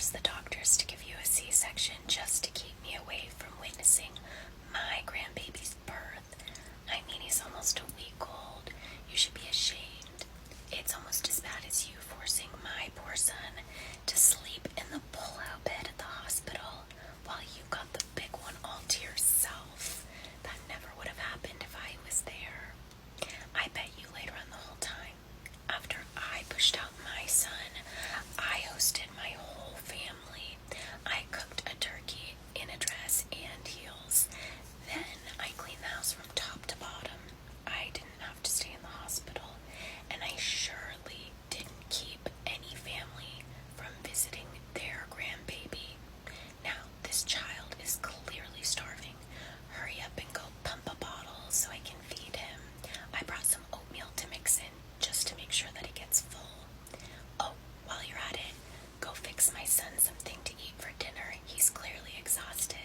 force the doctors to give you a C-section just to keep me away from witnessing my grandbaby's birth. I mean, he's almost a week old. You should be ashamed. It's almost as bad as you forcing my poor son to sleep in the pull-out bed at the hospital while you got the big one all to yourself. That never would have happened if I was there. I bet you later on the whole time, after I pushed out my son, I hosted my whole family. I cooked a turkey in a dress and heels. Then I cleaned the house from top to bottom. I didn't have to stay in the hospital, and I surely didn't keep any family from visiting their grandbaby. Now, this child is clearly starving. Hurry up and go pump a bottle so I can feed him. I brought some oatmeal to mix in just to make sure that he gets full. Oh, while you're at it, go fix my son something to eat for dinner. He's clearly exhausted.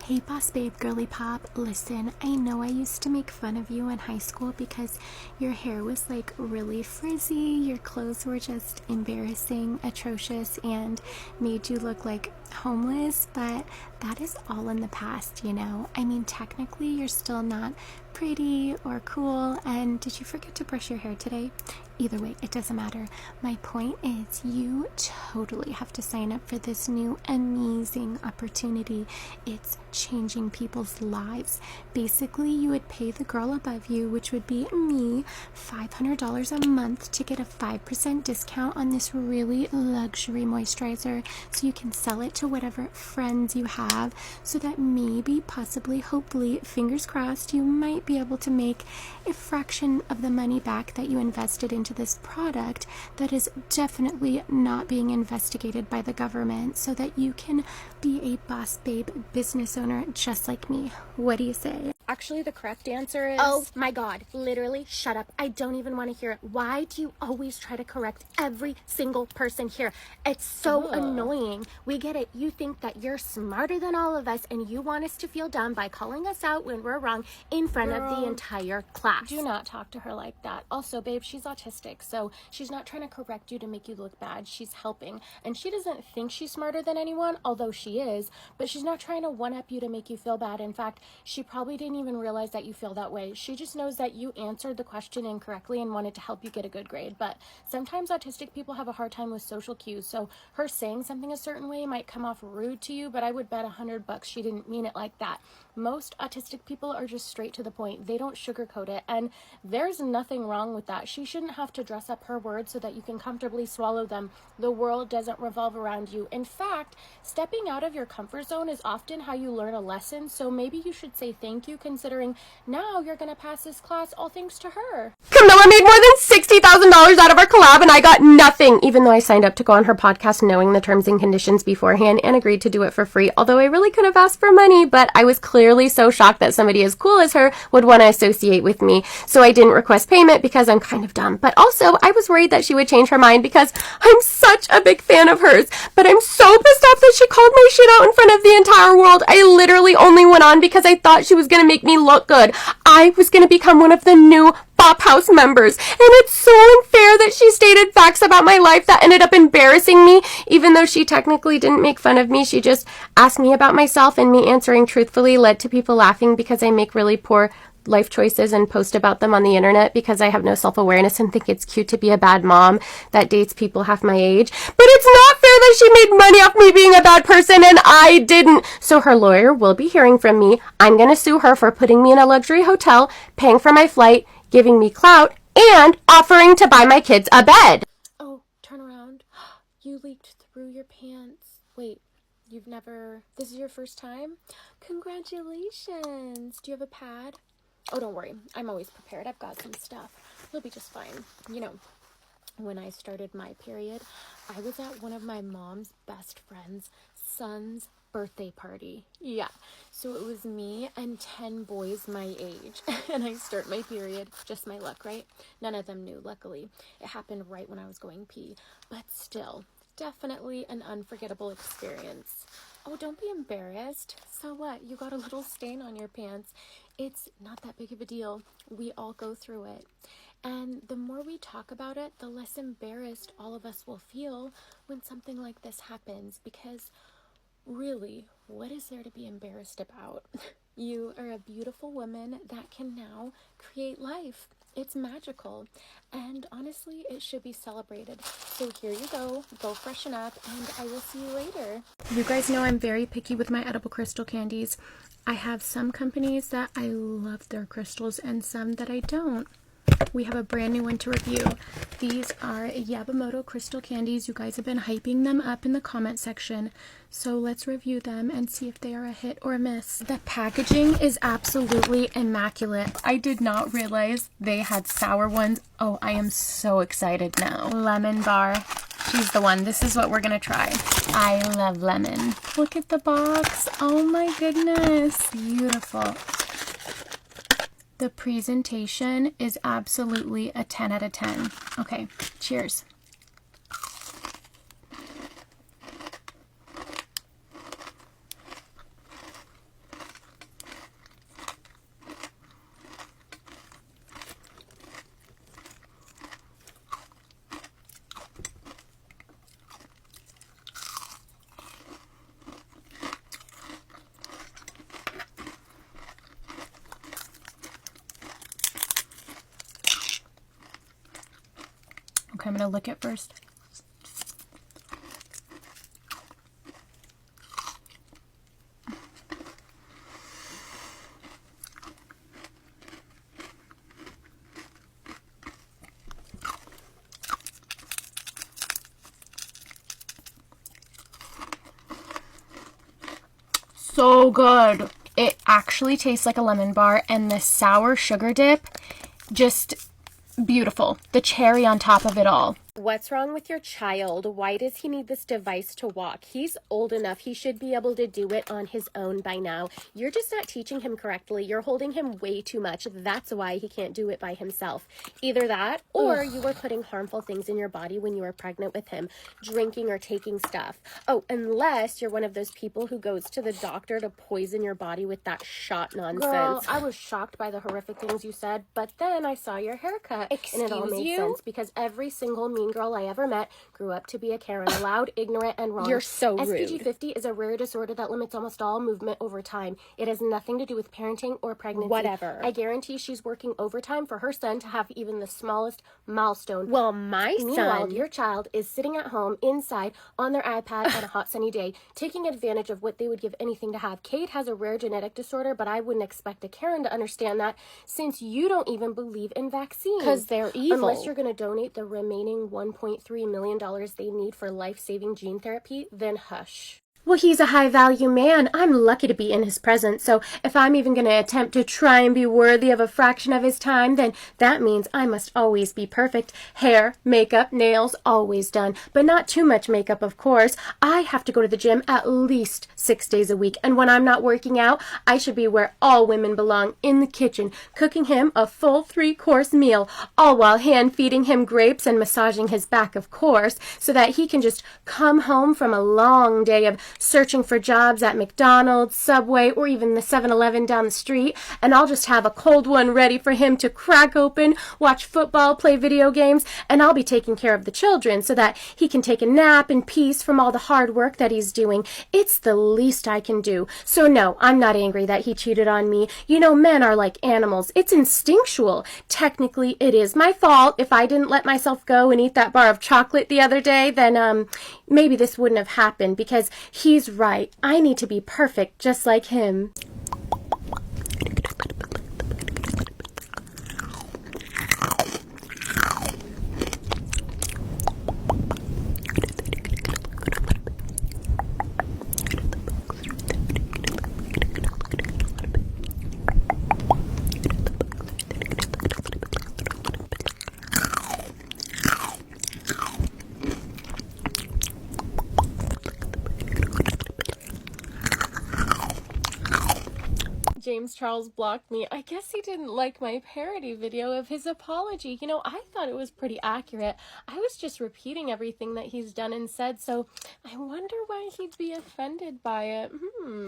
Hey boss babe, girly pop, listen, I know I used to make fun of you in high school because your hair was like really frizzy, your clothes were just embarrassing, atrocious, and made you look like homeless, but that is all in the past, you know? I mean, technically you're still not pretty or cool, and did you forget to brush your hair today? Either way, it doesn't matter. My point is, you totally have to sign up for this new amazing opportunity. It's changing people's lives. Basically, you would pay the girl above you, which would be me, $500 a month to get a 5% discount on this really luxury moisturizer, so you can sell it to whatever friends you have, so that maybe, possibly, hopefully, fingers crossed, you might be able to make a fraction of the money back that you invested into this product that is definitely not being investigated by the government, so that you can be a boss babe business owner just like me. What do you say? Actually, the correct answer is... Oh my God, literally, shut up. I don't even want to hear it. Why do you always try to correct every single person here? It's so annoying. We get it. You think that you're smarter than all of us and you want us to feel dumb by calling us out when we're wrong in front of the entire class. Do not talk to her like that. Also, babe, she's autistic, so she's not trying to correct you to make you look bad. She's helping. And she doesn't think she's smarter than anyone, although she is, but she's not trying to one-up you to make you feel bad. In fact, she probably didn't even realize that you feel that way. She just knows that you answered the question incorrectly and wanted to help you get a good grade. But sometimes autistic people have a hard time with social cues, so her saying something a certain way might come off rude to you, but I would bet $100 she didn't mean it like that. Most autistic people are just straight to the point. They don't sugarcoat it, and there's nothing wrong with that. She shouldn't have to dress up her words so that you can comfortably swallow them. The world doesn't revolve around you. In fact, stepping out of your comfort zone is often how you learn a lesson, so maybe you should say thank you, considering now you're gonna pass this class all thanks to her. Camilla made more than $60,000 out of our collab and I got nothing, even though I signed up to go on her podcast knowing the terms and conditions beforehand and agreed to do it for free, although I really could have asked for money, but I was clearly so shocked that somebody as cool as her would want to associate with me, so I didn't request payment because I'm kind of dumb. But also, I was worried that she would change her mind because I'm such a big fan of hers, but I'm so pissed off that she called my shit out in front of the entire world. I literally only went on because I thought she was going to make me look good. I was going to become one of the new Bop House members, and it's so unfair that she stated facts about my life that ended up embarrassing me, even though she technically didn't make fun of me. She just asked me about myself, and me answering truthfully led to people laughing because I make really poor life choices and post about them on the internet because I have no self-awareness and think it's cute to be a bad mom that dates people half my age. But it's not fair that she made money off me being a bad person and I didn't. So her lawyer will be hearing from me. I'm going to sue her for putting me in a luxury hotel, paying for my flight, giving me clout, and offering to buy my kids a bed. Oh, turn around. You leaked through your pants. Wait, you've never... This is your first time? Congratulations. Do you have a pad? Oh, don't worry. I'm always prepared. I've got some stuff. You'll be just fine. You know, when I started my period, I was at one of my mom's best friend's son's birthday party. Yeah. So it was me and 10 boys my age. And I start my period. Just my luck, right? None of them knew, luckily. It happened right when I was going pee. But still, definitely an unforgettable experience. Oh, don't be embarrassed. So what? You got a little stain on your pants. It's not that big of a deal. We all go through it. And the more we talk about it, the less embarrassed all of us will feel when something like this happens. Because really, what is there to be embarrassed about? You are a beautiful woman that can now create life. It's magical. And honestly, it should be celebrated. So here you go freshen up, and I will see you later. You guys know I'm very picky with my edible crystal candies. I have some companies that I love their crystals and some that I don't. We have a brand new one to review. These are Yabamoto crystal candies. You guys have been hyping them up in the comment section. So let's review them and see if they are a hit or a miss. The packaging is absolutely immaculate. I did not realize they had sour ones. Oh, I am so excited now. Lemon bar. She's the one. This is what we're gonna try. I love lemon. Look at the box. Oh my goodness. Beautiful. The presentation is absolutely a 10 out of 10. Okay, cheers. Okay, I'm going to lick it first. So good. It actually tastes like a lemon bar, and the sour sugar dip, just beautiful. The cherry on top of it all. What's wrong with your child? Why does he need this device to walk? He's old enough. He should be able to do it on his own by now. You're just not teaching him correctly. You're holding him way too much. That's why he can't do it by himself. Either that, or you were putting harmful things in your body when you were pregnant with him, drinking or taking stuff. Oh, unless you're one of those people who goes to the doctor to poison your body with that shot nonsense. Girl, I was shocked by the horrific things you said, but then I saw your haircut. And it all made sense because every single mean girl I ever met grew up to be a Karen, loud, ignorant, and wrong. You're so rude. SPG 50 is a rare disorder that limits almost all movement over time. It has nothing to do with parenting or pregnancy. Whatever. I guarantee she's working overtime for her son to have even the smallest milestone. Well, my Meanwhile, son... your child is sitting at home inside on their iPad on a hot sunny day, taking advantage of what they would give anything to have. Kate has a rare genetic disorder, but I wouldn't expect a Karen to understand that since you don't even believe in vaccines. Because they're evil. Unless you're going to donate the remaining $1.3 million they need for life-saving gene therapy, then hush. Well, he's a high-value man. I'm lucky to be in his presence, so if I'm even going to attempt to try and be worthy of a fraction of his time, then that means I must always be perfect. Hair, makeup, nails, always done. But not too much makeup, of course. I have to go to the gym at least 6 days a week, and when I'm not working out, I should be where all women belong, in the kitchen, cooking him a full 3-course meal, all while hand-feeding him grapes and massaging his back, of course, so that he can just come home from a long day of searching for jobs at McDonald's, Subway, or even the 7-Eleven down the street, and I'll just have a cold one ready for him to crack open, watch football, play video games, and I'll be taking care of the children so that he can take a nap in peace from all the hard work that he's doing. It's the least I can do. So no, I'm not angry that he cheated on me. You know, men are like animals. It's instinctual. Technically, it is my fault. If I didn't let myself go and eat that bar of chocolate the other day, then maybe this wouldn't have happened, because he's right. I need to be perfect just like him. James Charles blocked me. I guess he didn't like my parody video of his apology. You know, I thought it was pretty accurate. I was just repeating everything that he's done and said, so I wonder why he'd be offended by it.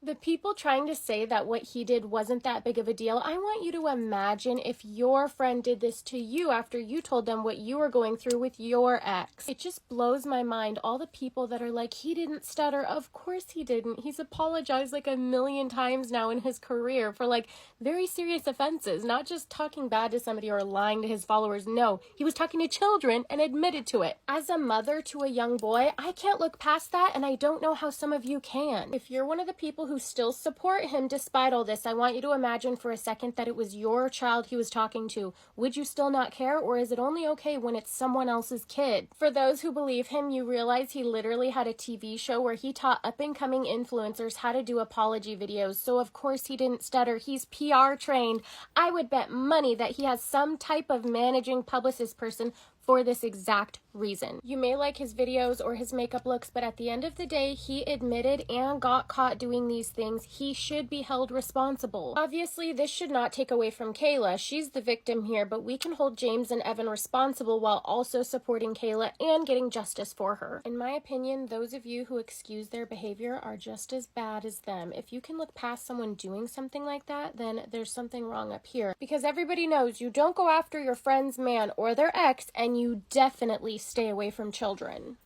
The people trying to say that what he did wasn't that big of a deal, I want you to imagine if your friend did this to you after you told them what you were going through with your ex. It just blows my mind, all the people that are like, he didn't stutter. Of course he didn't. He's apologized like a million times now in his career for like very serious offenses, not just talking bad to somebody or lying to his followers. No, he was talking to children and admitted to it. As a mother to a young boy, I can't look past that, and I don't know how some of you can. If you're one of the people who still support him despite all this, I want you to imagine for a second that it was your child he was talking to. Would you still not care, or is it only okay when it's someone else's kid? For those who believe him, you realize he literally had a TV show where he taught up-and-coming influencers how to do apology videos, so of course he didn't stutter. He's PR trained. I would bet money that he has some type of managing publicist person for this exact reason. You may like his videos or his makeup looks, but at the end of the day, he admitted and got caught doing these things. He should be held responsible. Obviously, this should not take away from Kayla. She's the victim here, but we can hold James and Evan responsible while also supporting Kayla and getting justice for her. In my opinion, those of you who excuse their behavior are just as bad as them. If you can look past someone doing something like that, then there's something wrong up here. Because everybody knows you don't go after your friend's man or their ex, and you definitely stay away from children.